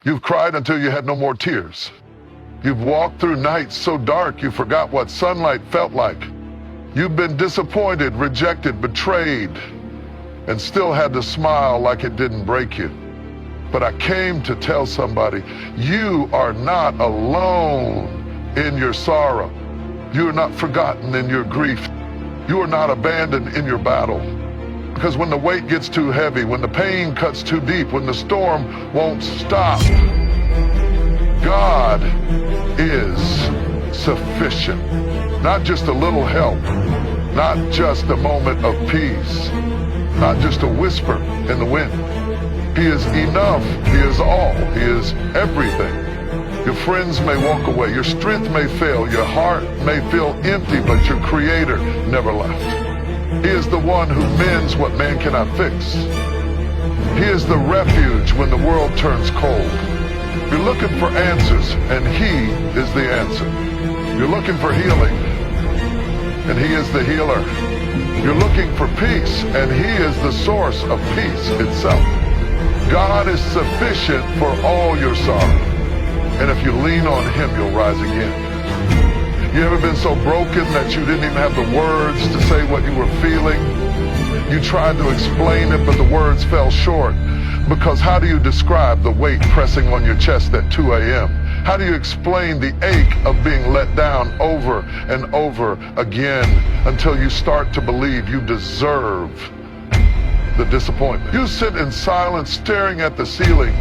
You've cried until you had no more tears. You've walked through nights so dark you forgot what sunlight felt like. You've been disappointed, rejected, betrayed, and still had to smile like it didn't break you. But I came to tell somebody, you are not alone in your sorrow. You are not forgotten in your grief. You are not abandoned in your battle. Because when the weight gets too heavy, when the pain cuts too deep, when the storm won't stop, God is sufficient. Not just a little help, not just a moment of peace, not just a whisper in the wind. He is enough. He is all. He is everything. Your friends may walk away. Your strength may fail. Your heart may feel empty, but your Creator never left. He is the one who mends what man cannot fix. He is the refuge when the world turns cold. You're looking for answers, and He is the answer. You're looking for healing, and He is the healer. You're looking for peace, and He is the source of peace itself. God is sufficient for all your sorrow. And if you lean on Him, you'll rise again. You ever been so broken that you didn't even have the words to say what you were feeling? You tried to explain it, but the words fell short. Because how do you describe the weight pressing on your chest at 2 a.m.? How do you explain the ache of being let down over and over again until you start to believe you deserve the disappointment? You sit in silence staring at the ceiling,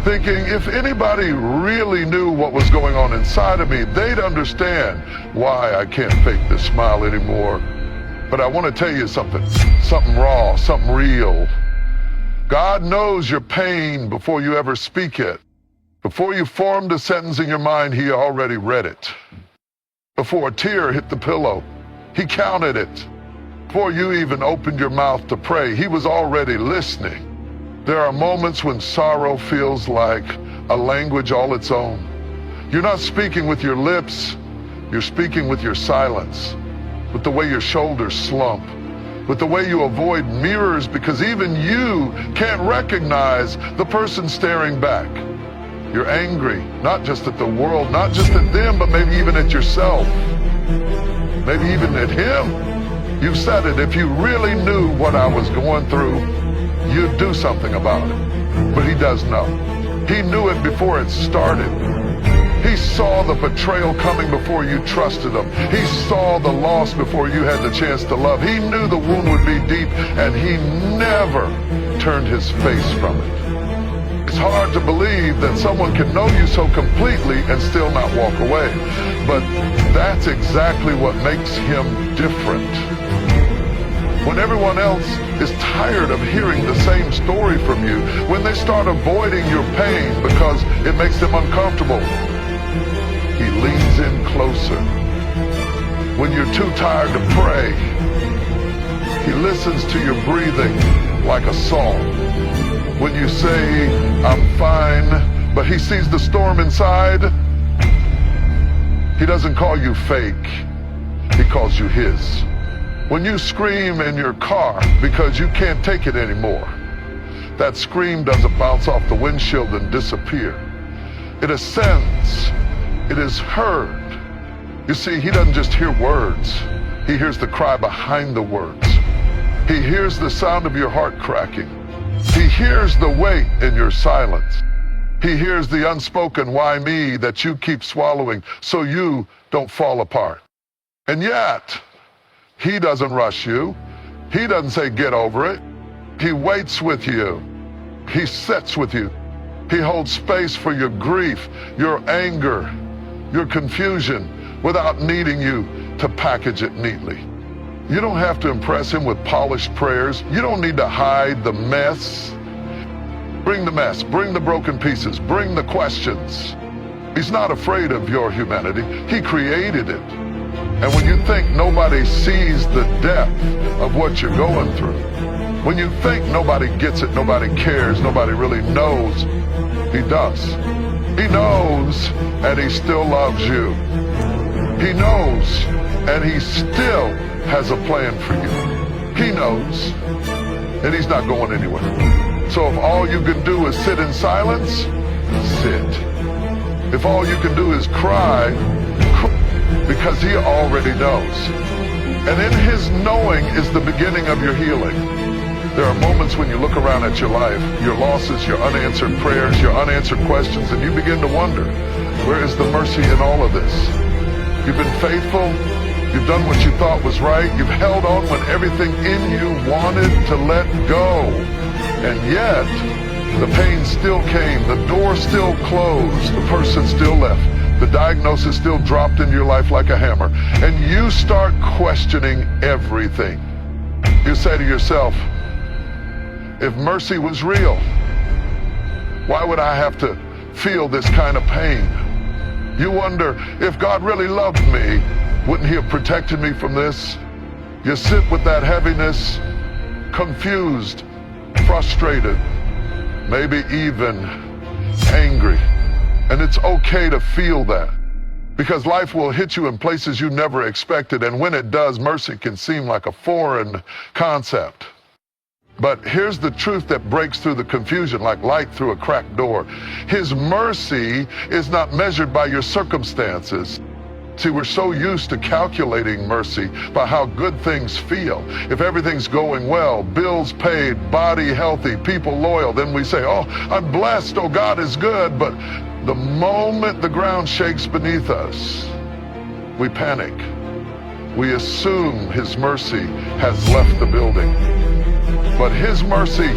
thinking if anybody really knew what was going on inside of me, they'd understand why I can't fake this smile anymore. But I want to tell you something raw, something real. God knows your pain before you ever speak it. Before you formed a sentence in your mind, He already read it. Before a tear hit the pillow, He counted it. Before you even opened your mouth to pray, He was already listening. There are moments when sorrow feels like a language all its own. You're not speaking with your lips, you're speaking with your silence, with the way your shoulders slump, with the way you avoid mirrors because even you can't recognize the person staring back. You're angry, not just at the world, not just at them, but maybe even at yourself, maybe even at Him. You've said it, if you really knew what I was going through, you'd do something about it. But He does know. He knew it before it started. He saw the betrayal coming before you trusted Him. He saw the loss before you had the chance to love. He knew the wound would be deep, and He never turned His face from it. It's hard to believe that someone can know you so completely and still not walk away. But that's exactly what makes Him different. When everyone else is tired of hearing the same story from you, when they start avoiding your pain because it makes them uncomfortable, He leans in closer. When you're too tired to pray, He listens to your breathing like a song. When you say, I'm fine, but He sees the storm inside, He doesn't call you fake, He calls you His. When you scream in your car because you can't take it anymore, that scream doesn't bounce off the windshield and disappear. It ascends. It is heard. You see, He doesn't just hear words. He hears the cry behind the words. He hears the sound of your heart cracking. He hears the weight in your silence. He hears the unspoken why me that you keep swallowing so you don't fall apart. And yet, He doesn't rush you. He doesn't say get over it. He waits with you. He sits with you. He holds space for your grief, your anger, your confusion without needing you to package it neatly. You don't have to impress Him with polished prayers. You don't need to hide the mess. Bring the mess, bring the broken pieces, bring the questions. He's not afraid of your humanity. He created it. And when you think nobody sees the depth of what you're going through, when you think nobody gets it, nobody cares, nobody really knows, He does. He knows, and He still loves you. He knows, and He still has a plan for you. He knows, and He's not going anywhere. So if all you can do is sit in silence, sit If all you can do is cry, because he already knows. And in his knowing is the beginning of your healing. There are moments when you look around at your life, your losses, your unanswered prayers, your unanswered questions, and you begin to wonder, where is the mercy in all of this? You've been faithful. You've done what you thought was right. You've held on when everything in you wanted to let go. And yet, the pain still came. The door still closed. The person still left. The diagnosis still dropped into your life like a hammer. And you start questioning everything. You say to yourself, if mercy was real, why would I have to feel this kind of pain? You wonder, if God really loved me, wouldn't he have protected me from this? You sit with that heaviness, confused, frustrated, maybe even angry. And it's okay to feel that, because life will hit you in places you never expected. And when it does, mercy can seem like a foreign concept. But here's the truth that breaks through the confusion like light through a cracked door. His mercy is not measured by your circumstances. See, we're so used to calculating mercy by how good things feel. If everything's going well, bills paid, body healthy, people loyal, then we say, oh, I'm blessed, oh, God is good. But the moment the ground shakes beneath us, we panic. We assume his mercy has left the building. But his mercy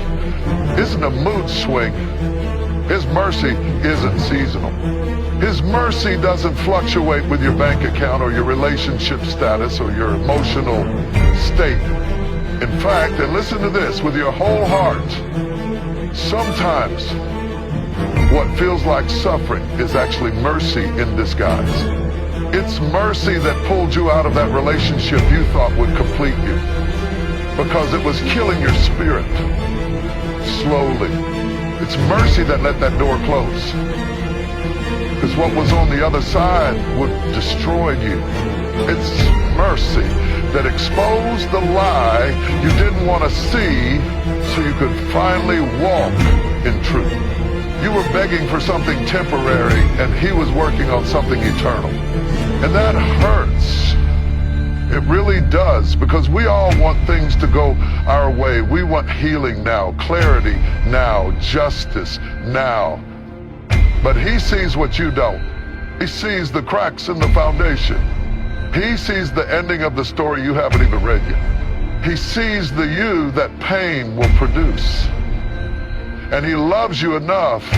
isn't a mood swing. His mercy isn't seasonal. His mercy doesn't fluctuate with your bank account or your relationship status or your emotional state. In fact, and listen to this with your whole heart, sometimes what feels like suffering is actually mercy in disguise. It's mercy that pulled you out of that relationship you thought would complete you, because it was killing your spirit slowly. It's mercy that let that door close, because what was on the other side would destroy you. It's mercy that exposed the lie you didn't want to see so you could finally walk in truth. You were begging for something temporary, and he was working on something eternal. And that hurts. It really does, because we all want things to go our way. We want healing now, clarity now, justice now. But he sees what you don't. He sees the cracks in the foundation. He sees the ending of the story you haven't even read yet. He sees the you that pain will produce. And he loves you enough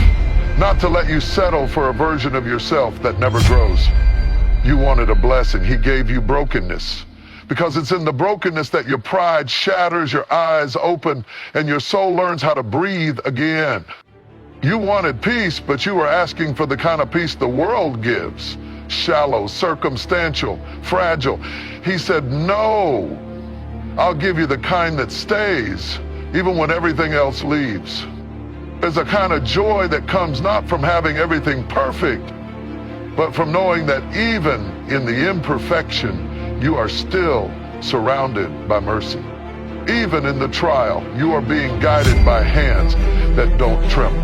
not to let you settle for a version of yourself that never grows. You wanted a blessing. He gave you brokenness, because it's in the brokenness that your pride shatters, your eyes open, and your soul learns how to breathe again. You wanted peace, but you were asking for the kind of peace the world gives. Shallow, circumstantial, fragile. He said, no, I'll give you the kind that stays, even when everything else leaves. There's a kind of joy that comes not from having everything perfect, but from knowing that even in the imperfection, you are still surrounded by mercy. Even in the trial, you are being guided by hands that don't tremble.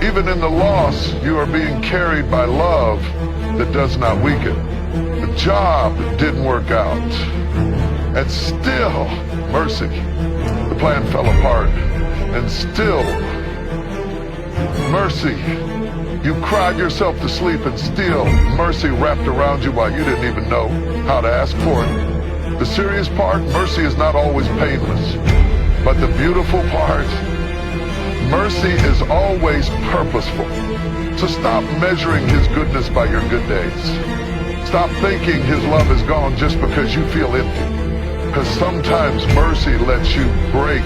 Even in the loss, you are being carried by love that does not weaken. The job didn't work out, and still, mercy. The plan fell apart, and still, mercy. You cried yourself to sleep, and still mercy wrapped around you while you didn't even know how to ask for it. The serious part, mercy is not always painless. But the beautiful part, mercy is always purposeful. So stop measuring his goodness by your good days. Stop thinking his love is gone just because you feel empty. Because sometimes mercy lets you break,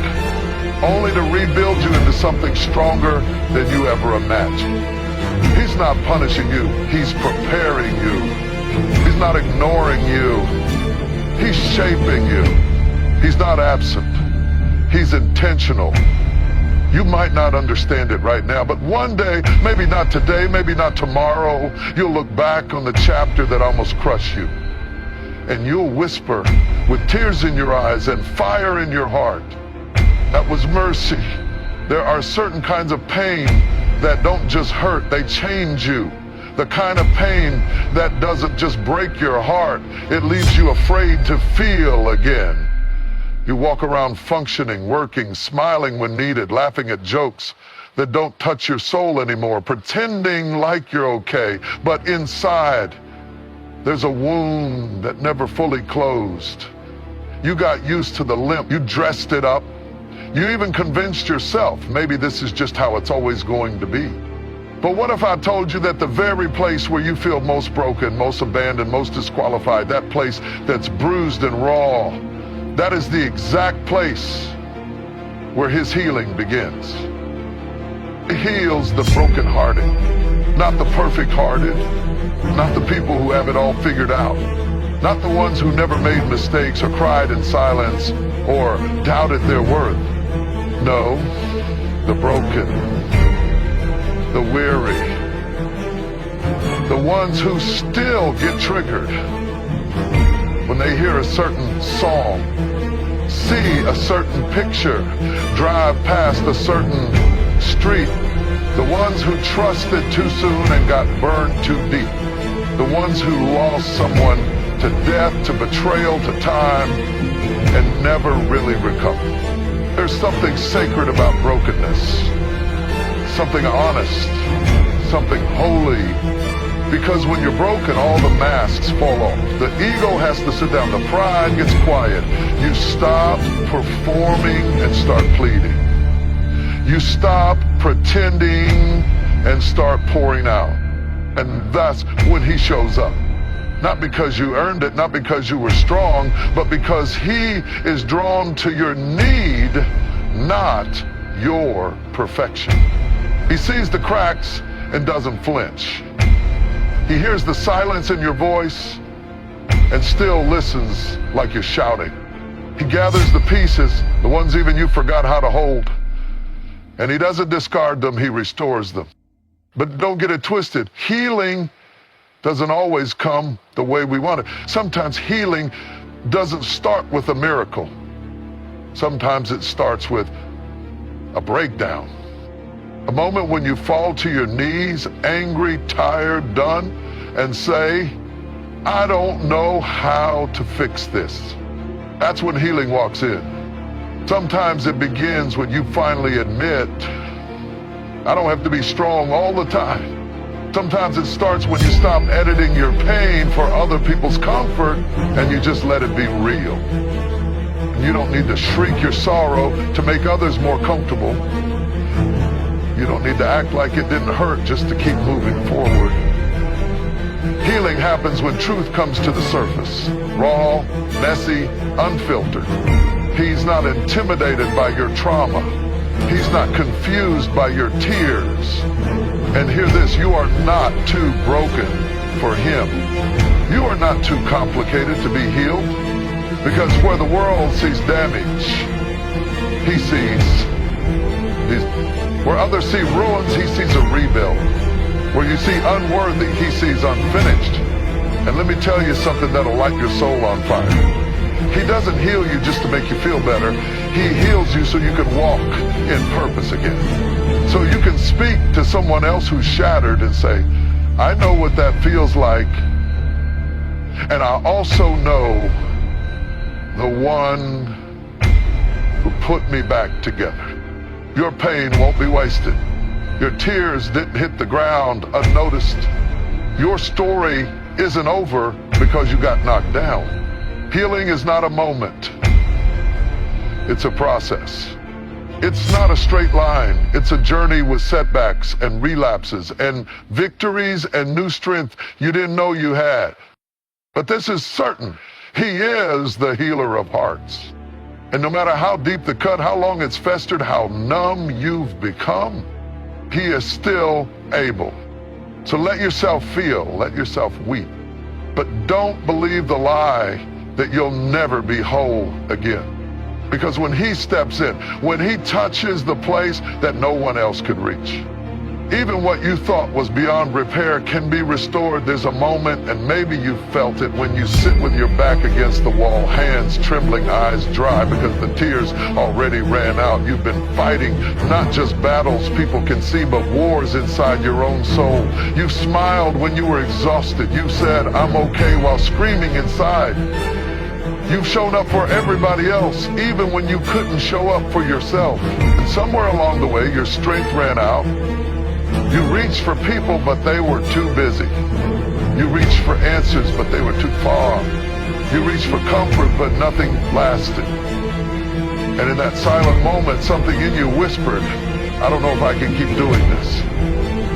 only to rebuild you into something stronger than you ever imagined. He's not punishing you, he's preparing you. He's not ignoring you, he's shaping you. He's not absent, he's intentional. You might not understand it right now, but one day, maybe not today, maybe not tomorrow, you'll look back on the chapter that almost crushed you, and you'll whisper with tears in your eyes and fire in your heart, that was mercy. There are certain kinds of pain that don't just hurt, they change you. The kind of pain that doesn't just break your heart, it leaves you afraid to feel again. You walk around functioning, working, smiling when needed, laughing at jokes that don't touch your soul anymore, pretending like you're okay, but inside, there's a wound that never fully closed. You got used to the limp, you dressed it up, you even convinced yourself maybe this is just how it's always going to be. But what if I told you that the very place where you feel most broken, most abandoned, most disqualified, that place that's bruised and raw, that is the exact place where his healing begins. He heals the brokenhearted, not the perfect-hearted, not the people who have it all figured out, not the ones who never made mistakes or cried in silence or doubted their worth. No, the broken, the weary, the ones who still get triggered when they hear a certain song, see a certain picture, drive past a certain street, the ones who trusted too soon and got burned too deep, the ones who lost someone to death, to betrayal, to time, and never really recovered. There's something sacred about brokenness, something honest, something holy, because when you're broken, all the masks fall off. The ego has to sit down, the pride gets quiet. You stop performing and start pleading. You stop pretending and start pouring out. And that's when he shows up. Not because you earned it, not because you were strong, but because he is drawn to your need, not your perfection. He sees the cracks and doesn't flinch. He hears the silence in your voice and still listens like you're shouting. He gathers the pieces, the ones even you forgot how to hold, and he doesn't discard them, he restores them. But don't get it twisted. Healing doesn't always come the way we want it. Sometimes healing doesn't start with a miracle. Sometimes it starts with a breakdown. A moment when you fall to your knees, angry, tired, done, and say, I don't know how to fix this. That's when healing walks in. Sometimes it begins when you finally admit, I don't have to be strong all the time. Sometimes it starts when you stop editing your pain for other people's comfort and you just let it be real. You don't need to shrink your sorrow to make others more comfortable. You don't need to act like it didn't hurt just to keep moving forward. Healing happens when truth comes to the surface, raw, messy, unfiltered. He's not intimidated by your trauma. He's not confused by your tears. And hear this, you are not too broken for him. You are not too complicated to be healed, because where the world sees damage, he sees. Where others see ruins, he sees a rebuild. Where you see unworthy, he sees unfinished. And let me tell you something that'll light your soul on fire. He doesn't heal you just to make you feel better. He heals you so you can walk in purpose again. So you can speak to someone else who's shattered and say, I know what that feels like. And I also know the one who put me back together. Your pain won't be wasted. Your tears didn't hit the ground unnoticed. Your story isn't over because you got knocked down. Healing is not a moment. It's a process. It's not a straight line. It's a journey with setbacks and relapses and victories and new strength you didn't know you had. But this is certain. He is the healer of hearts. And no matter how deep the cut, how long it's festered, how numb you've become, he is still able. So let yourself feel, let yourself weep. But don't believe the lie that you'll never be whole again. Because when he steps in, when he touches the place that no one else could reach, Even what you thought was beyond repair can be restored. There's a moment, and maybe you felt it, when you sit with your back against the wall, hands trembling, eyes dry because the tears already ran out. You've been fighting not just battles people can see, but wars inside your own soul. You've smiled when you were exhausted. You've said, "I'm okay," while screaming inside. You've shown up for everybody else, even when you couldn't show up for yourself. And somewhere along the way, your strength ran out. You reached for people, but they were too busy. You reached for answers, but they were too far. You reached for comfort, but nothing lasted. And in that silent moment, something in you whispered, "I don't know if I can keep doing this."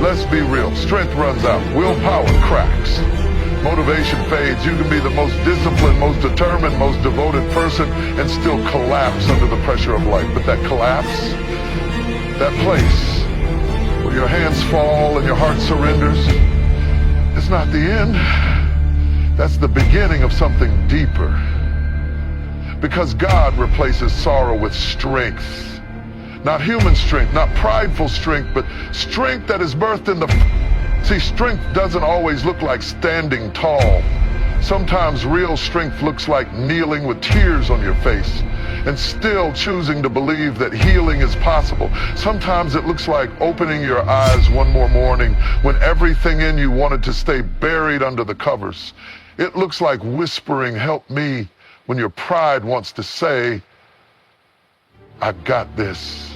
Let's be real. Strength runs out. Willpower cracks. Motivation fades. You can be the most disciplined, most determined, most devoted person and still collapse under the pressure of life. But that collapse, that place where your hands fall and your heart surrenders, it's not the end. That's the beginning of something deeper. Because God replaces sorrow with strength. Not human strength, not prideful strength, but strength that is birthed in the... See, strength doesn't always look like standing tall. Sometimes real strength looks like kneeling with tears on your face and still choosing to believe that healing is possible. Sometimes it looks like opening your eyes one more morning when everything in you wanted to stay buried under the covers. It looks like whispering, "Help me," when your pride wants to say, "I got this."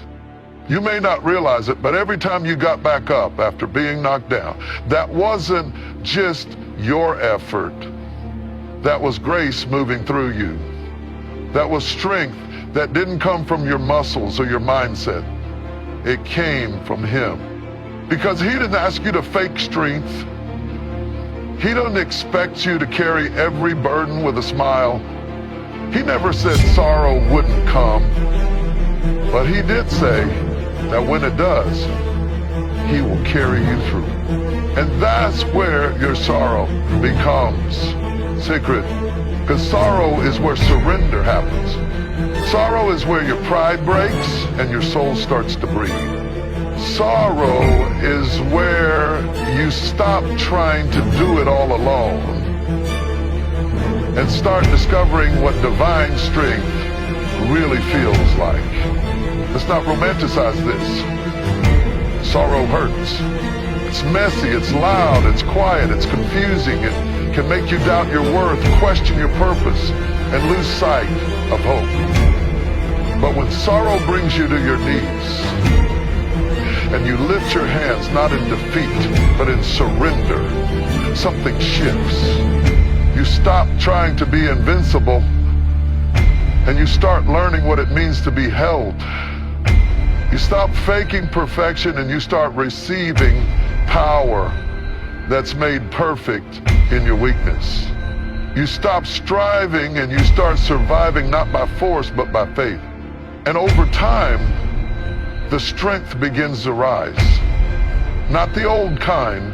You may not realize it, but every time you got back up after being knocked down, that wasn't just your effort. That was grace moving through you. That was strength that didn't come from your muscles or your mindset. It came from Him. Because He didn't ask you to fake strength. He doesn't expect you to carry every burden with a smile. He never said sorrow wouldn't come. But He did say that when it does, He will carry you through. And that's where your sorrow becomes sacred. Because sorrow is where surrender happens. Sorrow is where your pride breaks and your soul starts to breathe. Sorrow is where you stop trying to do it all alone and start discovering what divine strength really feels like. Let's not romanticize this. Sorrow hurts. It's messy, it's loud, it's quiet, it's confusing. It can make you doubt your worth, question your purpose, and lose sight of hope. But when sorrow brings you to your knees, and you lift your hands not in defeat, but in surrender, something shifts. You stop trying to be invincible, and you start learning what it means to be held. You stop faking perfection and you start receiving power that's made perfect in your weakness. You stop striving and you start surviving not by force but by faith. And over time, the strength begins to rise. Not the old kind,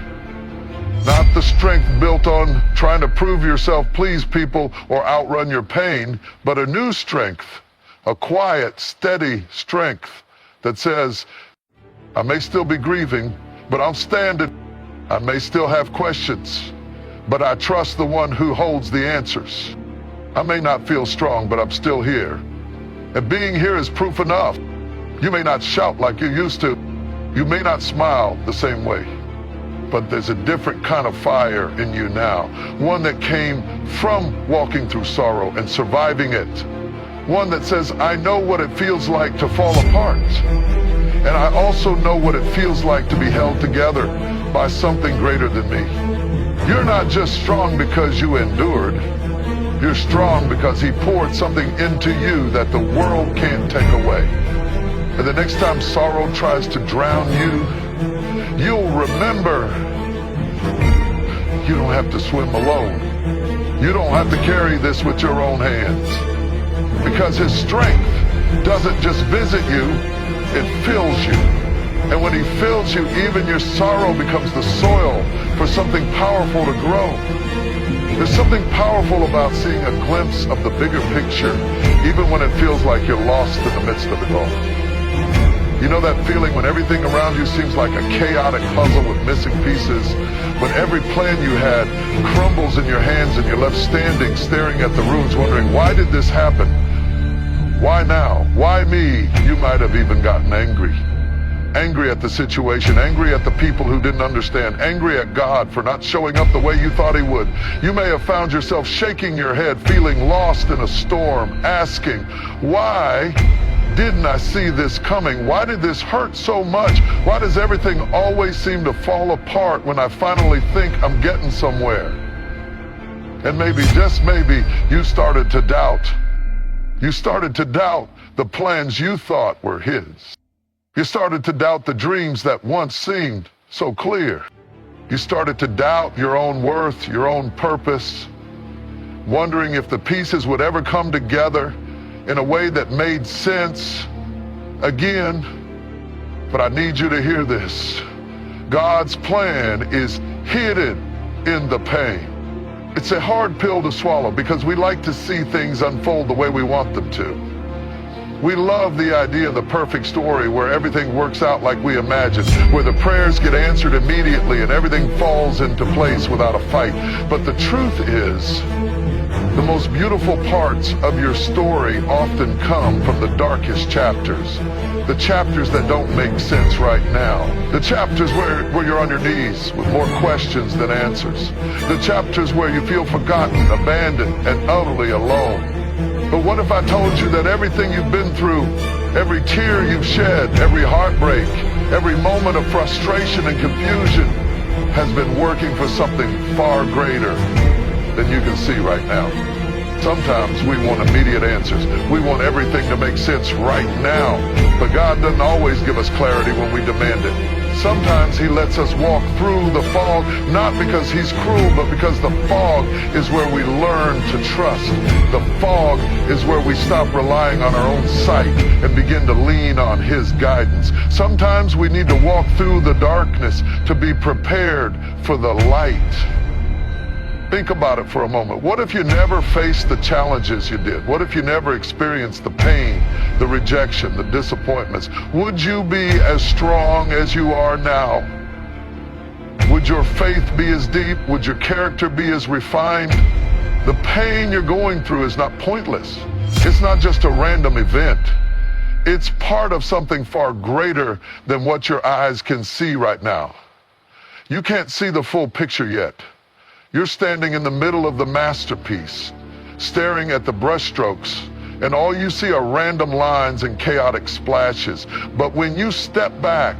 not the strength built on trying to prove yourself, please people, or outrun your pain, but a new strength, a quiet, steady strength that says, I may still be grieving, but I'll stand it. I may still have questions, but I trust the one who holds the answers. I may not feel strong, but I'm still here. And being here is proof enough. You may not shout like you used to. You may not smile the same way. But there's a different kind of fire in you now. One that came from walking through sorrow and surviving it. One that says, I know what it feels like to fall apart. And I also know what it feels like to be held together by something greater than me. You're not just strong because you endured. You're strong because He poured something into you that the world can't take away. And the next time sorrow tries to drown you, you'll remember you don't have to swim alone. You don't have to carry this with your own hands. Because His strength doesn't just visit you, it fills you. And when He fills you, even your sorrow becomes the soil for something powerful to grow. There's something powerful about seeing a glimpse of the bigger picture, even when it feels like you're lost in the midst of it all. You know that feeling when everything around you seems like a chaotic puzzle with missing pieces? When every plan you had crumbles in your hands and you're left standing, staring at the ruins, wondering, why did this happen? Why now? Why me? You might have even gotten angry. Angry at the situation, angry at the people who didn't understand, angry at God for not showing up the way you thought he would. You may have found yourself shaking your head, feeling lost in a storm, asking, why didn't I see this coming? Why did this hurt so much? Why does everything always seem to fall apart when I finally think I'm getting somewhere? And maybe, just maybe, you started to doubt. You started to doubt the plans you thought were his. You started to doubt the dreams that once seemed so clear. You started to doubt your own worth, your own purpose, wondering if the pieces would ever come together in a way that made sense again. But I need you to hear this. God's plan is hidden in the pain. It's a hard pill to swallow because we like to see things unfold the way we want them to. We love the idea of the perfect story where everything works out like we imagine, where the prayers get answered immediately and everything falls into place without a fight. But the truth is, the most beautiful parts of your story often come from the darkest chapters. The chapters that don't make sense right now. The chapters where you're on your knees with more questions than answers. The chapters where you feel forgotten, abandoned, and utterly alone. But what if I told you that everything you've been through, every tear you've shed, every heartbreak, every moment of frustration and confusion has been working for something far greater than you can see right now? Sometimes we want immediate answers. We want everything to make sense right now. But God doesn't always give us clarity when we demand it. Sometimes he lets us walk through the fog, not because he's cruel, but because the fog is where we learn to trust. The fog is where we stop relying on our own sight and begin to lean on his guidance. Sometimes we need to walk through the darkness to be prepared for the light. Think about it for a moment. What if you never faced the challenges you did? What if you never experienced the pain, the rejection, the disappointments? Would you be as strong as you are now? Would your faith be as deep? Would your character be as refined? The pain you're going through is not pointless. It's not just a random event. It's part of something far greater than what your eyes can see right now. You can't see the full picture yet. You're standing in the middle of the masterpiece, staring at the brushstrokes, and all you see are random lines and chaotic splashes. But when you step back,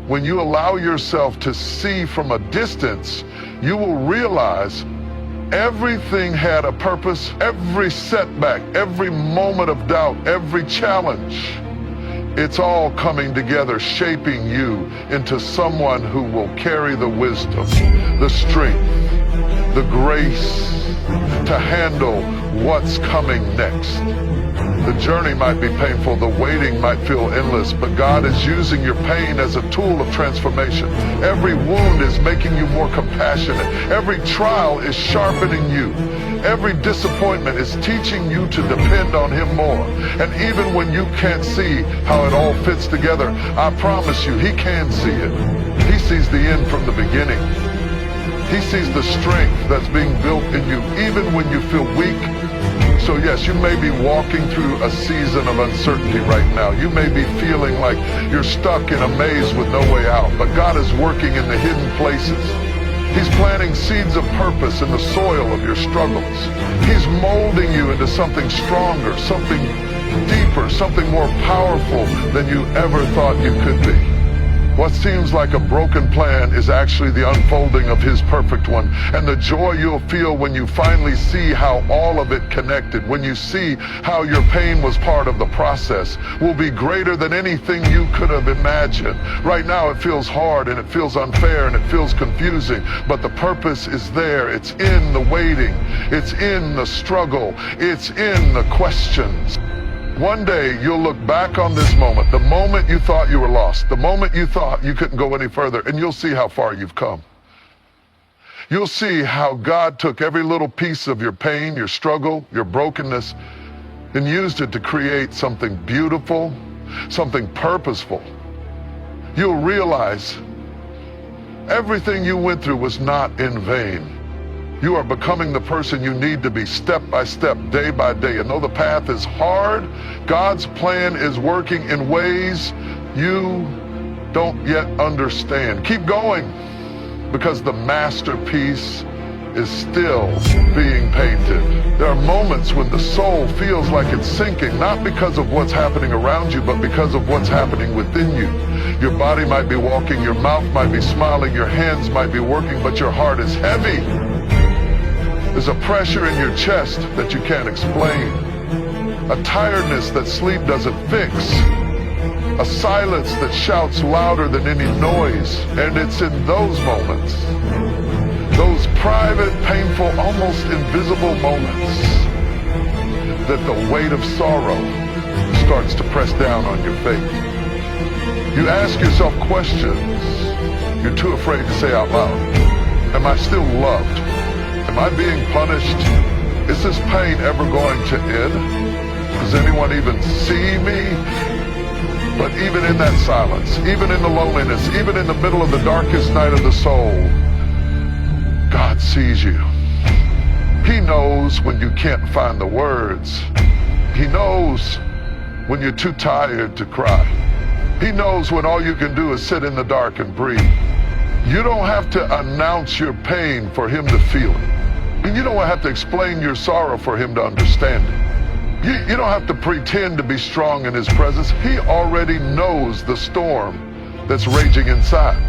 when you allow yourself to see from a distance, you will realize everything had a purpose. Every setback, every moment of doubt, every challenge, it's all coming together, shaping you into someone who will carry the wisdom, the strength, the grace to handle what's coming next. The journey might be painful, the waiting might feel endless, but God is using your pain as a tool of transformation. Every wound is making you more compassionate. Every trial is sharpening you. Every disappointment is teaching you to depend on him more. And even when you can't see how it all fits together, I promise you, he can see it. He sees the end from the beginning. He sees the strength that's being built in you, even when you feel weak. So yes, you may be walking through a season of uncertainty right now. You may be feeling like you're stuck in a maze with no way out, but God is working in the hidden places. He's planting seeds of purpose in the soil of your struggles. He's molding you into something stronger, something deeper, something more powerful than you ever thought you could be. What seems like a broken plan is actually the unfolding of his perfect one. And the joy you'll feel when you finally see how all of it connected, when you see how your pain was part of the process, will be greater than anything you could have imagined. Right now it feels hard and it feels unfair and it feels confusing, but the purpose is there. It's in the waiting. It's in the struggle. It's in the questions. One day you'll look back on this moment, the moment you thought you were lost, the moment you thought you couldn't go any further, and you'll see how far you've come. You'll see how God took every little piece of your pain, your struggle, your brokenness, and used it to create something beautiful something purposeful. You'll realize everything you went through was not in vain. You are becoming the person you need to be step by step, day by day. And though the path is hard, God's plan is working in ways you don't yet understand. Keep going, because the masterpiece is still being painted. There are moments when the soul feels like it's sinking, not because of what's happening around you, but because of what's happening within you. Your body might be walking, your mouth might be smiling, your hands might be working, but your heart is heavy. There's a pressure in your chest that you can't explain, a tiredness that sleep doesn't fix, a silence that shouts louder than any noise. And it's in those moments, those private, painful, almost invisible moments, that the weight of sorrow starts to press down on your faith. You ask yourself questions you're too afraid to say out loud. Am I still loved? Am I being punished? Is this pain ever going to end? Does anyone even see me? But even in that silence, even in the loneliness, even in the middle of the darkest night of the soul, God sees you. He knows when you can't find the words. He knows when you're too tired to cry. He knows when all you can do is sit in the dark and breathe. You don't have to announce your pain for him to feel it. And you don't have to explain your sorrow for him to understand it. You don't have to pretend to be strong in his presence. He already knows the storm that's raging inside.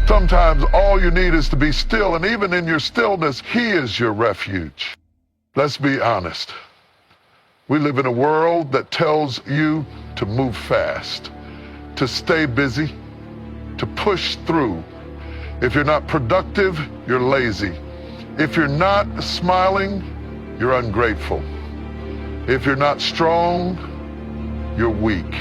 Sometimes all you need is to be still, and even in your stillness, he is your refuge. Let's be honest. We live in a world that tells you to move fast, to stay busy, to push through. If you're not productive, you're lazy. If you're not smiling, you're ungrateful. If you're not strong, you're weak.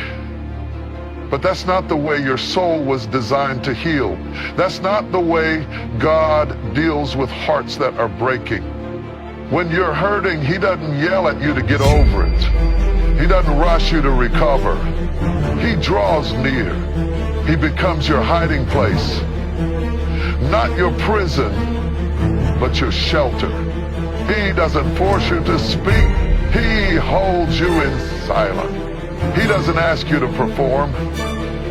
But that's not the way your soul was designed to heal. That's not the way God deals with hearts that are breaking. When you're hurting, he doesn't yell at you to get over it. He doesn't rush you to recover. He draws near. He becomes your hiding place. Not your prison, but your shelter. He doesn't force you to speak. He holds you in silence. He doesn't ask you to perform.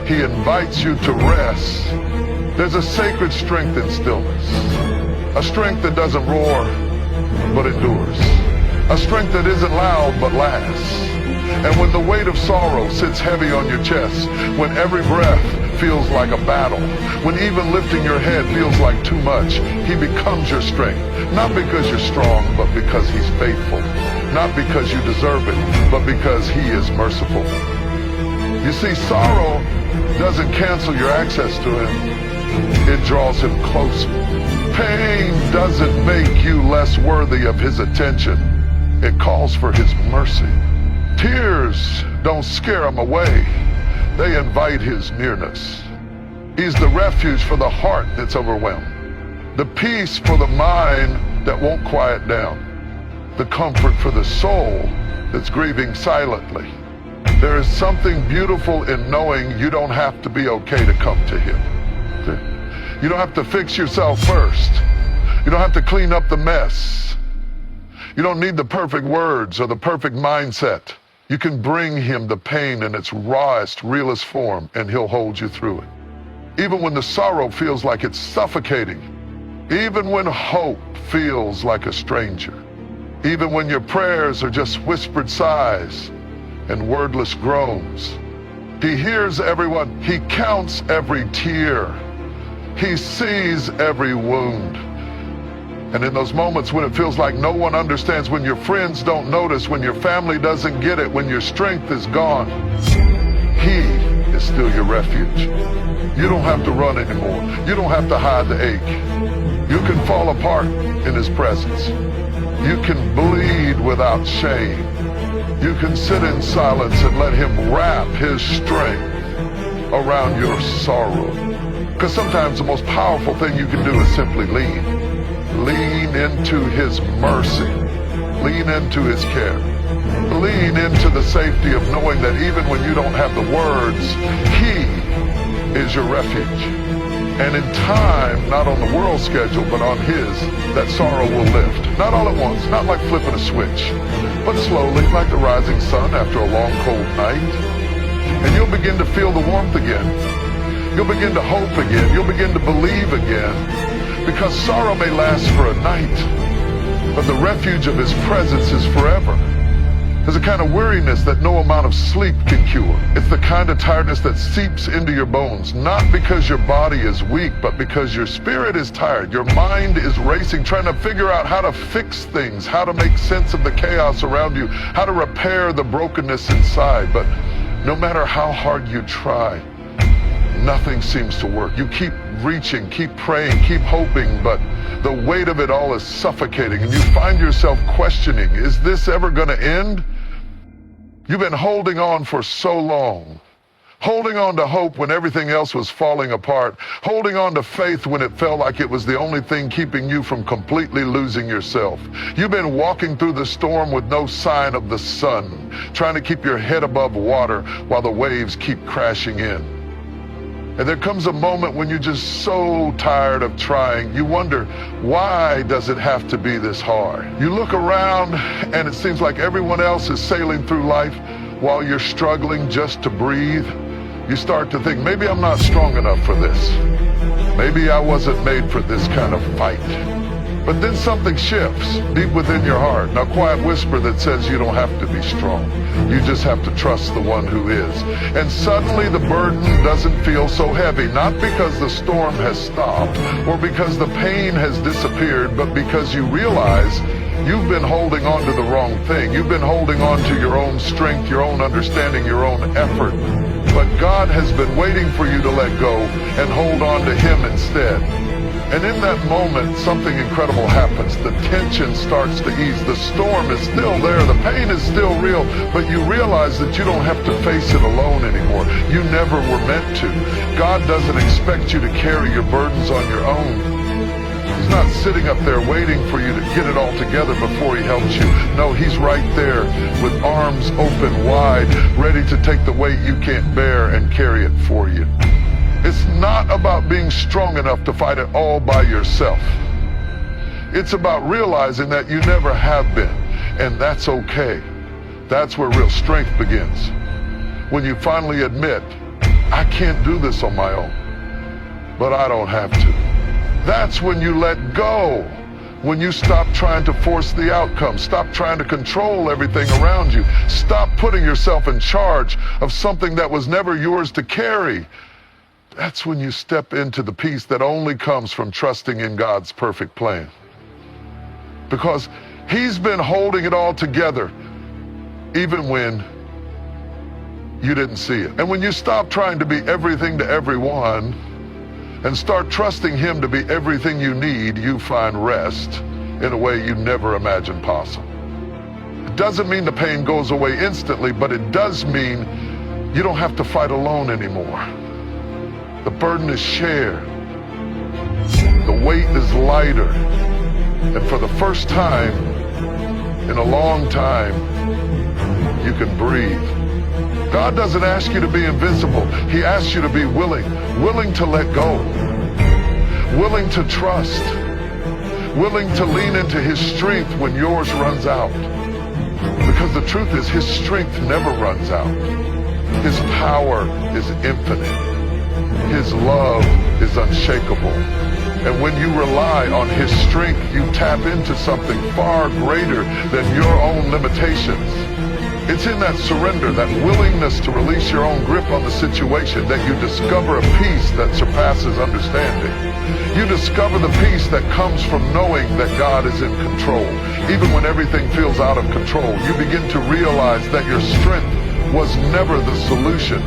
He invites you to rest. There's a sacred strength in stillness. A strength that doesn't roar, but endures. A strength that isn't loud, but lasts. And when the weight of sorrow sits heavy on your chest, when every breath feels like a battle, when even lifting your head feels like too much, he becomes your strength. Not because you're strong, but because he's faithful. Not because you deserve it, but because he is merciful. You see, sorrow doesn't cancel your access to him. It draws him closer. Pain doesn't make you less worthy of his attention. It calls for his mercy. Tears don't scare him away. They invite his nearness. He's the refuge for the heart that's overwhelmed, the peace for the mind that won't quiet down, the comfort for the soul that's grieving silently. There is something beautiful in knowing you don't have to be okay to come to him. You don't have to fix yourself first. You don't have to clean up the mess. You don't need the perfect words or the perfect mindset. You can bring him the pain in its rawest, realest form, and he'll hold you through it. Even when the sorrow feels like it's suffocating. Even when hope feels like a stranger. Even when your prayers are just whispered sighs and wordless groans. He hears everyone. He counts every tear. He sees every wound. And in those moments when it feels like no one understands, when your friends don't notice, when your family doesn't get it, when your strength is gone, he is still your refuge. You don't have to run anymore. You don't have to hide the ache. You can fall apart in his presence. You can bleed without shame. You can sit in silence and let him wrap his strength around your sorrow. Because sometimes the most powerful thing you can do is simply lean. Lean into his mercy. Lean into his care. Lean into the safety of knowing that even when you don't have the words, He is your refuge. And in time, not on the world's schedule, but on His, that sorrow will lift. Not all at once, not like flipping a switch, but slowly, like the rising sun after a long, cold night. And you'll begin to feel the warmth again. You'll begin to hope again. You'll begin to believe again. Because sorrow may last for a night, but the refuge of His presence is forever. There's a kind of weariness that no amount of sleep can cure. It's the kind of tiredness that seeps into your bones, not because your body is weak, but because your spirit is tired. Your mind is racing, trying to figure out how to fix things, how to make sense of the chaos around you, how to repair the brokenness inside. But no matter how hard you try, nothing seems to work. You keep reaching, keep praying, keep hoping, but the weight of it all is suffocating, and you find yourself questioning, is this ever going to end? You've been holding on for so long, holding on to hope when everything else was falling apart, holding on to faith when it felt like it was the only thing keeping you from completely losing yourself. You've been walking through the storm with no sign of the sun, trying to keep your head above water while the waves keep crashing in. And there comes a moment when you're just so tired of trying. You wonder, why does it have to be this hard? You look around and it seems like everyone else is sailing through life while you're struggling just to breathe. You start to think, maybe I'm not strong enough for this. Maybe I wasn't made for this kind of fight. But then something shifts deep within your heart, a quiet whisper that says you don't have to be strong. You just have to trust the one who is. And suddenly the burden doesn't feel so heavy, not because the storm has stopped or because the pain has disappeared, but because you realize you've been holding on to the wrong thing. You've been holding on to your own strength, your own understanding, your own effort. But God has been waiting for you to let go and hold on to Him instead. And in that moment, something incredible happens. The tension starts to ease. The storm is still there. The pain is still real. But you realize that you don't have to face it alone anymore. You never were meant to. God doesn't expect you to carry your burdens on your own. He's not sitting up there waiting for you to get it all together before He helps you. No, He's right there with arms open wide, ready to take the weight you can't bear and carry it for you. It's not about being strong enough to fight it all by yourself. It's about realizing that you never have been, and that's okay. That's where real strength begins. When you finally admit, I can't do this on my own, but I don't have to. That's when you let go. When you stop trying to force the outcome, stop trying to control everything around you, stop putting yourself in charge of something that was never yours to carry. That's when you step into the peace that only comes from trusting in God's perfect plan. Because He's been holding it all together, even when you didn't see it. And when you stop trying to be everything to everyone and start trusting Him to be everything you need, you find rest in a way you never imagined possible. It doesn't mean the pain goes away instantly, but it does mean you don't have to fight alone anymore. The burden is shared. The weight is lighter. And for the first time in a long time, you can breathe. God doesn't ask you to be invincible. He asks you to be willing to let go, willing to trust, willing to lean into His strength when yours runs out. Because the truth is, His strength never runs out. His power is infinite. His love is unshakable. And when you rely on His strength, you tap into something far greater than your own limitations. It's in that surrender, that willingness to release your own grip on the situation, that you discover a peace that surpasses understanding. You discover the peace that comes from knowing that God is in control. Even when everything feels out of control, you begin to realize that your strength was never the solution.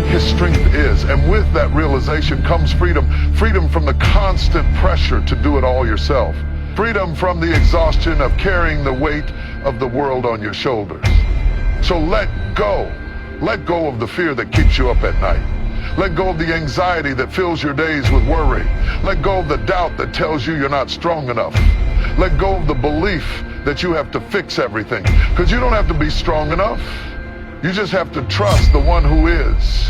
His strength is. And with that realization comes freedom. Freedom from the constant pressure to do it all yourself. Freedom from the exhaustion of carrying the weight of the world on your shoulders. So let go. Let go of the fear that keeps you up at night. Let go of the anxiety that fills your days with worry. Let go of the doubt that tells you you're not strong enough. Let go of the belief that you have to fix everything. Because you don't have to be strong enough. You just have to trust the one who is.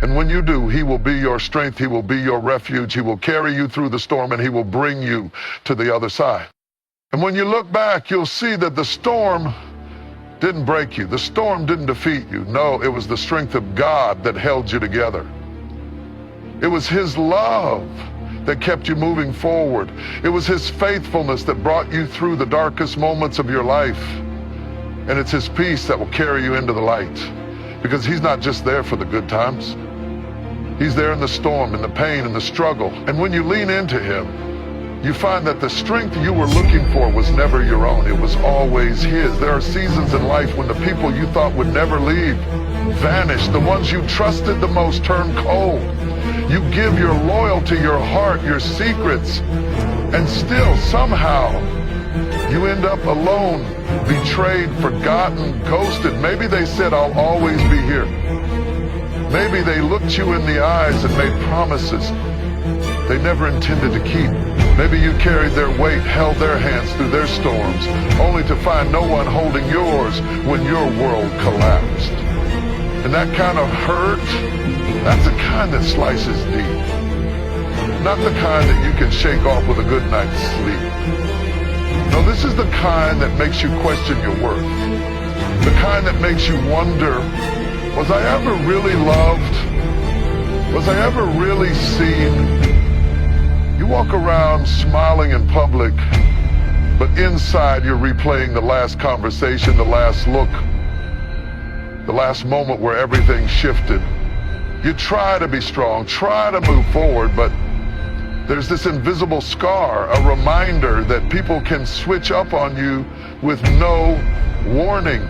And when you do, he will be your strength, he will be your refuge, he will carry you through the storm, and he will bring you to the other side. And when you look back, you'll see that the storm didn't break you. The storm didn't defeat you. No, it was the strength of God that held you together. It was his love that kept you moving forward. It was his faithfulness that brought you through the darkest moments of your life. And it's his peace that will carry you into the light. Because he's not just there for the good times. He's there in the storm, in the pain, in the struggle. And when you lean into him, you find that the strength you were looking for was never your own. It was always his. There are seasons in life when the people you thought would never leave vanish. The ones you trusted the most turn cold. You give your loyalty, your heart, your secrets, and still somehow you end up alone, betrayed, forgotten, ghosted. Maybe they said, "I'll always be here." Maybe they looked you in the eyes and made promises they never intended to keep. Maybe you carried their weight, held their hands through their storms, only to find no one holding yours when your world collapsed. And that kind of hurt, that's the kind that slices deep. Not the kind that you can shake off with a good night's sleep. No, this is the kind that makes you question your worth. The kind that makes you wonder, was I ever really loved? Was I ever really seen? You walk around smiling in public, but inside you're replaying the last conversation, the last look, the last moment where everything shifted. You try to be strong, try to move forward, but there's this invisible scar, a reminder that people can switch up on you with no warning.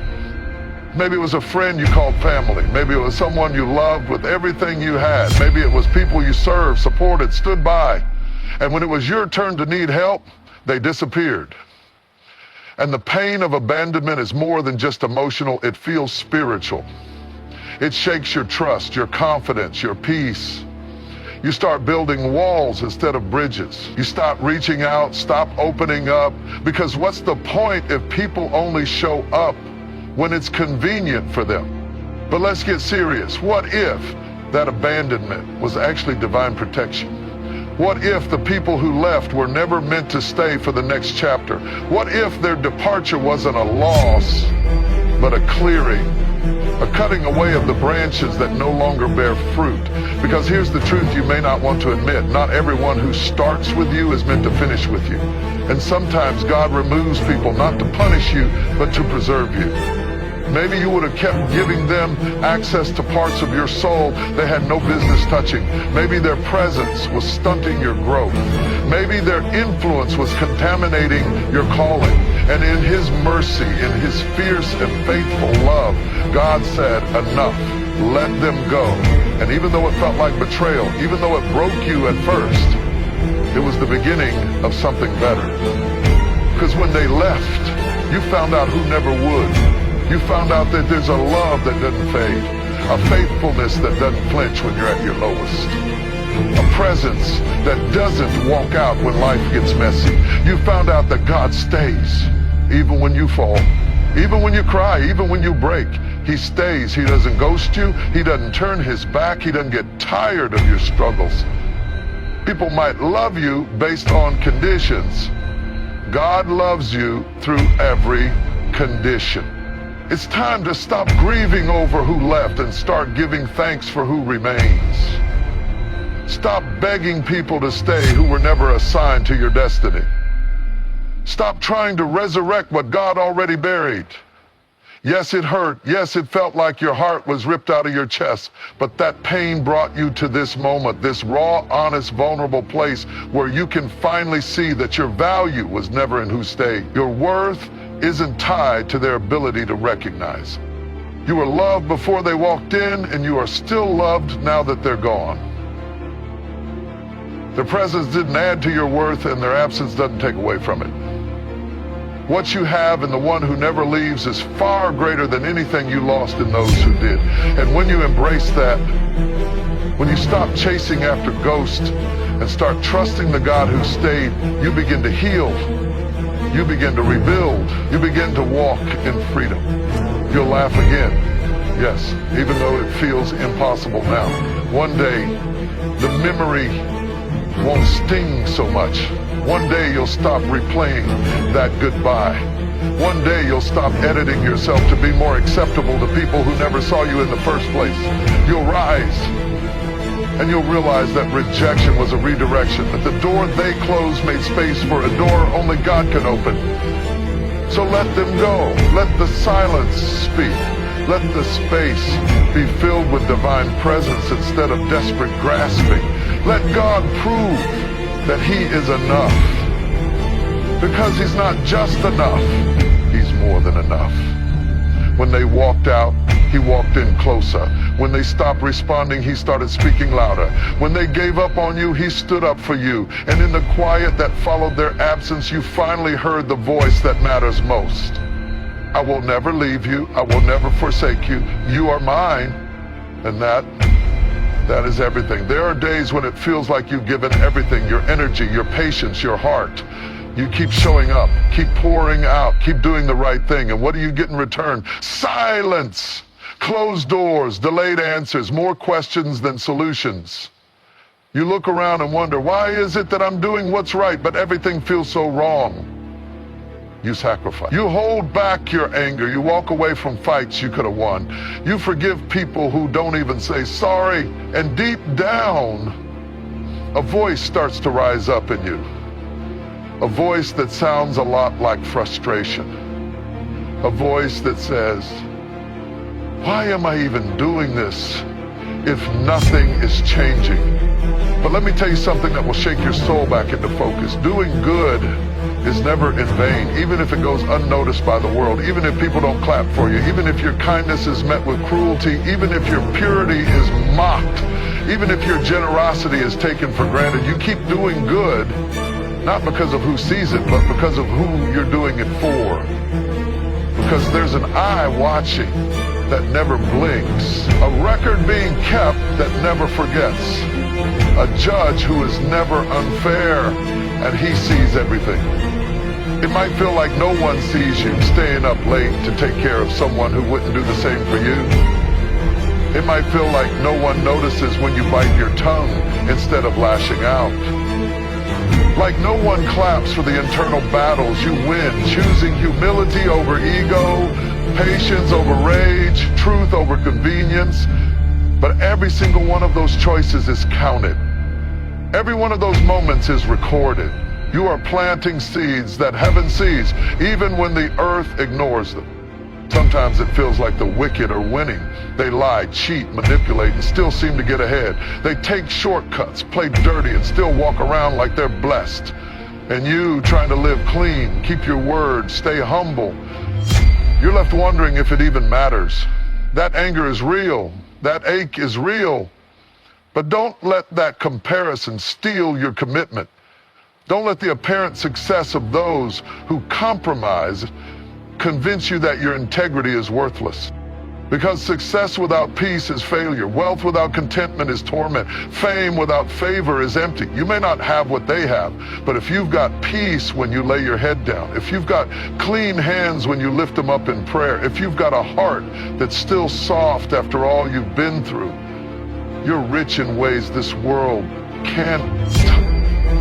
Maybe it was a friend you called family. Maybe it was someone you loved with everything you had. Maybe it was people you served, supported, stood by. And when it was your turn to need help, they disappeared. And the pain of abandonment is more than just emotional, it feels spiritual. It shakes your trust, your confidence, your peace. You start building walls instead of bridges. You stop reaching out, stop opening up, because what's the point if people only show up when it's convenient for them? But let's get serious. What if that abandonment was actually divine protection? What if the people who left were never meant to stay for the next chapter? What if their departure wasn't a loss, but a clearing, a cutting away of the branches that no longer bear fruit? Because here's the truth you may not want to admit. Not everyone who starts with you is meant to finish with you. And sometimes God removes people not to punish you, but to preserve you. Maybe you would have kept giving them access to parts of your soul they had no business touching. Maybe their presence was stunting your growth. Maybe their influence was contaminating your calling. And in his mercy, in his fierce and faithful love, God said, enough, let them go. And even though it felt like betrayal, even though it broke you at first, it was the beginning of something better. Because when they left, you found out who never would. You found out that there's a love that doesn't fade, a faithfulness that doesn't flinch when you're at your lowest, a presence that doesn't walk out when life gets messy. You found out that God stays, even when you fall, even when you cry, even when you break. He stays. He doesn't ghost you. He doesn't turn his back. He doesn't get tired of your struggles. People might love you based on conditions. God loves you through every condition. It's time to stop grieving over who left and start giving thanks for who remains. Stop begging people to stay who were never assigned to your destiny. Stop trying to resurrect what God already buried. Yes, it hurt. Yes, it felt like your heart was ripped out of your chest. But that pain brought you to this moment, this raw, honest, vulnerable place where you can finally see that your value was never in who stayed. Your worth isn't tied to their ability to recognize. You were loved before they walked in, and you are still loved now that they're gone. Their presence didn't add to your worth, and their absence doesn't take away from it. What you have in the one who never leaves is far greater than anything you lost in those who did. And when you embrace that, when you stop chasing after ghosts and start trusting the God who stayed, you begin to heal. You begin to rebuild. You begin to walk in freedom. You'll laugh again. Yes, even though it feels impossible now. One day, the memory won't sting so much. One day you'll stop replaying that goodbye. One day you'll stop editing yourself to be more acceptable to people who never saw you in the first place. You'll rise, and you'll realize that rejection was a redirection, that the door they closed made space for a door only God can open. So let them go. Let the silence speak. Let the space be filled with divine presence instead of desperate grasping. Let God prove that He is enough. Because He's not just enough, He's more than enough. When they walked out, He walked in closer. When they stopped responding, He started speaking louder. When they gave up on you, He stood up for you. And in the quiet that followed their absence, you finally heard the voice that matters most. I will never leave you. I will never forsake you. You are mine. And that is everything. There are days when it feels like you've given everything, your energy, your patience, your heart. You keep showing up, keep pouring out, keep doing the right thing. And what do you get in return? Silence, closed doors, delayed answers, more questions than solutions. You look around and wonder, why is it that I'm doing what's right, but everything feels so wrong? You sacrifice. You hold back your anger. You walk away from fights you could have won. You forgive people who don't even say sorry. And deep down, a voice starts to rise up in you. A voice that sounds a lot like frustration. A voice that says, why am I even doing this if nothing is changing? But let me tell you something that will shake your soul back into focus. Doing good is never in vain, even if it goes unnoticed by the world, even if people don't clap for you, even if your kindness is met with cruelty, even if your purity is mocked, even if your generosity is taken for granted. You keep doing good, not because of who sees it, but because of who you're doing it for. Because there's an eye watching that never blinks, a record being kept that never forgets, a judge who is never unfair, and He sees everything. It might feel like no one sees you staying up late to take care of someone who wouldn't do the same for you. It might feel like no one notices when you bite your tongue instead of lashing out. Like no one claps for the internal battles you win, choosing humility over ego, patience over rage, truth over convenience. But every single one of those choices is counted. Every one of those moments is recorded. You are planting seeds that heaven sees, even when the earth ignores them. Sometimes it feels like the wicked are winning. They lie, cheat, manipulate, and still seem to get ahead. They take shortcuts, play dirty, and still walk around like they're blessed. And you, trying to live clean, keep your word, stay humble, you're left wondering if it even matters. That anger is real. That ache is real. But don't let that comparison steal your commitment. Don't let the apparent success of those who compromise convince you that your integrity is worthless. Because success without peace is failure. Wealth without contentment is torment. Fame without favor is empty. You may not have what they have, but if you've got peace when you lay your head down, if you've got clean hands when you lift them up in prayer, if you've got a heart that's still soft after all you've been through, you're rich in ways this world can't.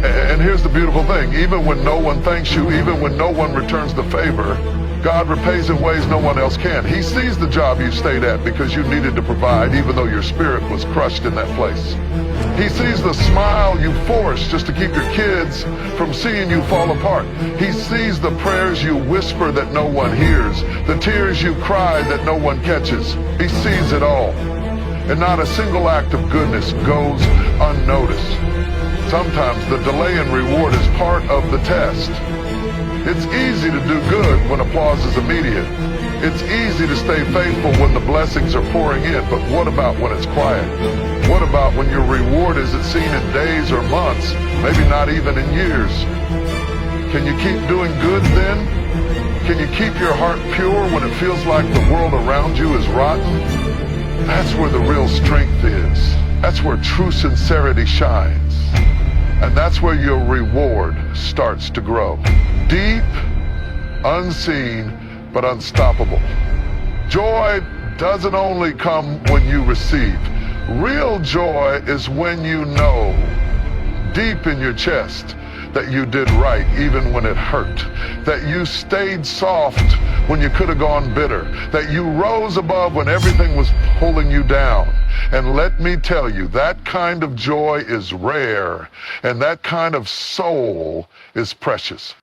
And here's the beautiful thing, even when no one thanks you, even when no one returns the favor, God repays in ways no one else can. He sees the job you stayed at because you needed to provide, even though your spirit was crushed in that place. He sees the smile you forced just to keep your kids from seeing you fall apart. He sees the prayers you whisper that no one hears, the tears you cry that no one catches. He sees it all. And not a single act of goodness goes unnoticed. Sometimes the delay in reward is part of the test. It's easy to do good when applause is immediate. It's easy to stay faithful when the blessings are pouring in, but what about when it's quiet? What about when your reward isn't seen in days or months, maybe not even in years? Can you keep doing good then? Can you keep your heart pure when it feels like the world around you is rotten? That's where the real strength is. That's where true sincerity shines. And that's where your reward starts to grow. Deep unseen but unstoppable. Joy doesn't only come when you receive. Real joy is when you know, deep in your chest, that you did right even when it hurt, that you stayed soft when you could have gone bitter, that you rose above when everything was pulling you down. And let me tell you, that kind of joy is rare, and that kind of soul is precious.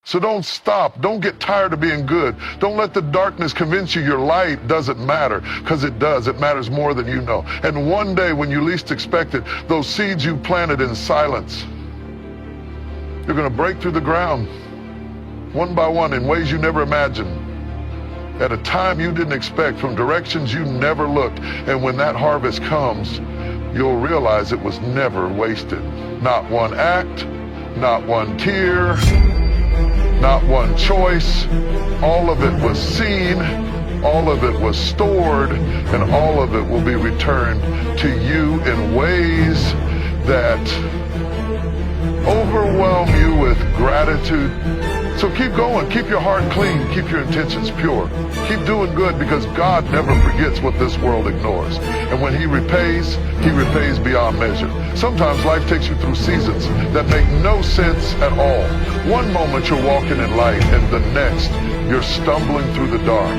So don't stop. Don't get tired of being good. Don't let the darkness convince you your light doesn't matter, because it does. It matters more than you know. And one day when you least expect it, those seeds you planted in silence, you're going to break through the ground one by one in ways you never imagined, at a time you didn't expect, from directions you never looked. And when that harvest comes, you'll realize it was never wasted. Not one act, not one tear, not one choice. All of it was seen, all of it was stored, and all of it will be returned to you in ways that overwhelm you with gratitude. So keep going, keep your heart clean, keep your intentions pure. Keep doing good, because God never forgets what this world ignores. And when he repays beyond measure. Sometimes life takes you through seasons that make no sense at all. One moment you're walking in light, and the next you're stumbling through the dark.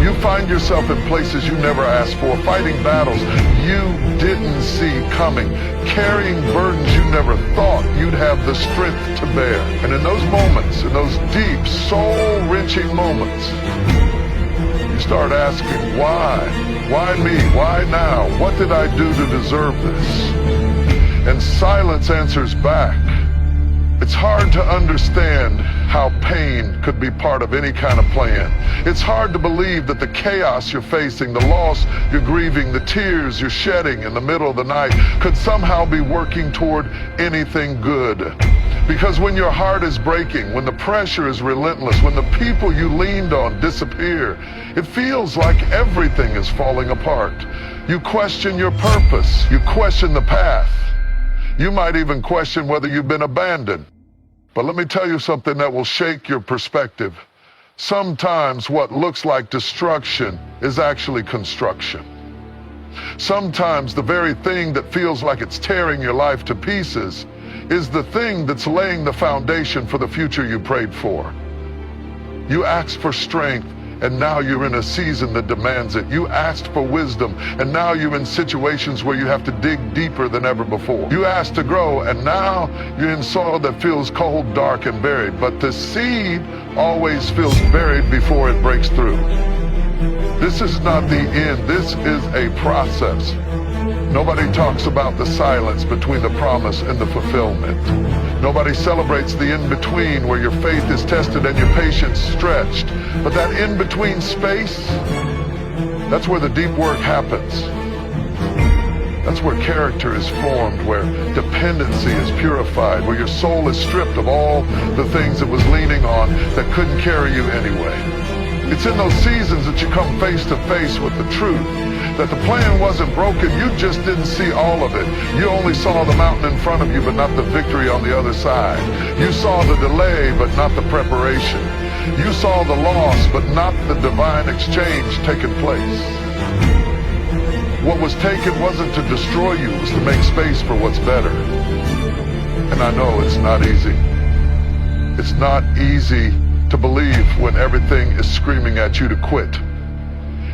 You find yourself in places you never asked for, fighting battles you didn't see coming, carrying burdens you never thought you'd have the strength to bear. And in those moments, in those deep, soul-wrenching moments, you start asking, why? Why me? Why now? What did I do to deserve this? And silence answers back. It's hard to understand how pain could be part of any kind of plan. It's hard to believe that the chaos you're facing, the loss you're grieving, the tears you're shedding in the middle of the night could somehow be working toward anything good. Because when your heart is breaking, when the pressure is relentless, when the people you leaned on disappear, it feels like everything is falling apart. You question your purpose. You question the path. You might even question whether you've been abandoned. But let me tell you something that will shake your perspective. Sometimes what looks like destruction is actually construction. Sometimes the very thing that feels like it's tearing your life to pieces is the thing that's laying the foundation for the future you prayed for. You asked for strength, and now you're in a season that demands it. You asked for wisdom, and now you're in situations where you have to dig deeper than ever before. You asked to grow, and now you're in soil that feels cold, dark, and buried. But the seed always feels buried before it breaks through. This is not the end. This is a process. Nobody talks about the silence between the promise and the fulfillment. Nobody celebrates the in-between, where your faith is tested and your patience stretched. But that in-between space, that's where the deep work happens. That's where character is formed, where dependency is purified, where your soul is stripped of all the things it was leaning on that couldn't carry you anyway. It's in those seasons that you come face to face with the truth, that the plan wasn't broken, you just didn't see all of it. You only saw the mountain in front of you, but not the victory on the other side. You saw the delay, but not the preparation. You saw the loss, but not the divine exchange taking place. What was taken wasn't to destroy you, it was to make space for what's better. And I know it's not easy. It's not easy to believe when everything is screaming at you to quit.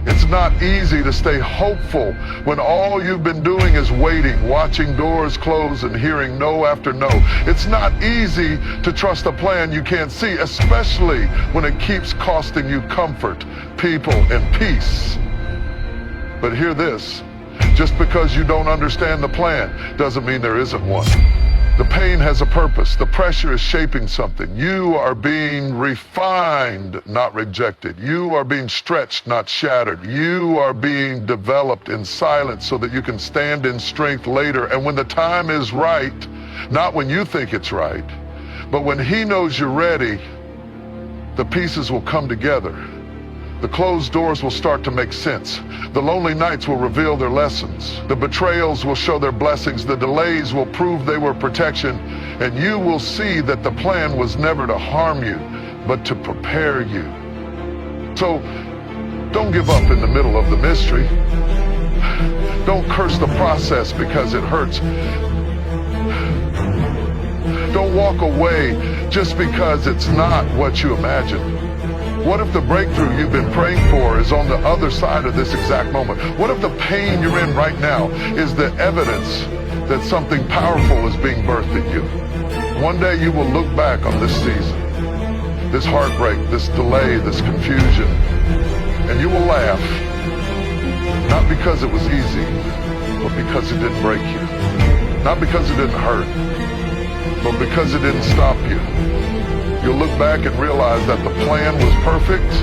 It's not easy to stay hopeful when all you've been doing is waiting, watching doors close and hearing no after no. It's not easy to trust a plan you can't see, especially when it keeps costing you comfort, people, and peace. But hear this, just because you don't understand the plan doesn't mean there isn't one. The pain has a purpose. The pressure is shaping something. You are being refined, not rejected. You are being stretched, not shattered. You are being developed in silence so that you can stand in strength later. And when the time is right, not when you think it's right, but when he knows you're ready, the pieces will come together. The closed doors will start to make sense. The lonely nights will reveal their lessons. The betrayals will show their blessings. The delays will prove they were protection. And you will see that the plan was never to harm you, but to prepare you. So don't give up in the middle of the mystery. Don't curse the process because it hurts. Don't walk away just because it's not what you imagined. What if the breakthrough you've been praying for is on the other side of this exact moment? What if the pain you're in right now is the evidence that something powerful is being birthed in you? One day you will look back on this season, this heartbreak, this delay, this confusion, and you will laugh, not because it was easy, but because it didn't break you. Not because it didn't hurt, but because it didn't stop you. You'll look back and realize that the plan was perfect,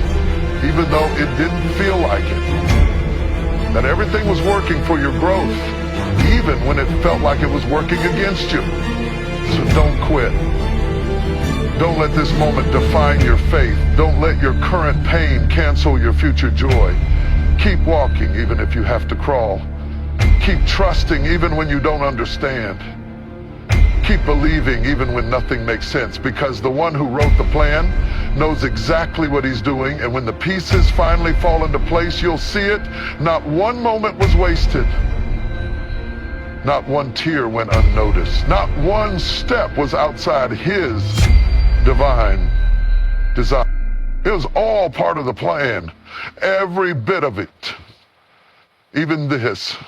even though it didn't feel like it. That everything was working for your growth, even when it felt like it was working against you. So don't quit. Don't let this moment define your faith. Don't let your current pain cancel your future joy. Keep walking even if you have to crawl. Keep trusting even when you don't understand. Keep believing even when nothing makes sense, because the one who wrote the plan knows exactly what he's doing, and when the pieces finally fall into place, you'll see it. Not one moment was wasted. Not one tear went unnoticed. Not one step was outside his divine design. It was all part of the plan. Every bit of it. Even this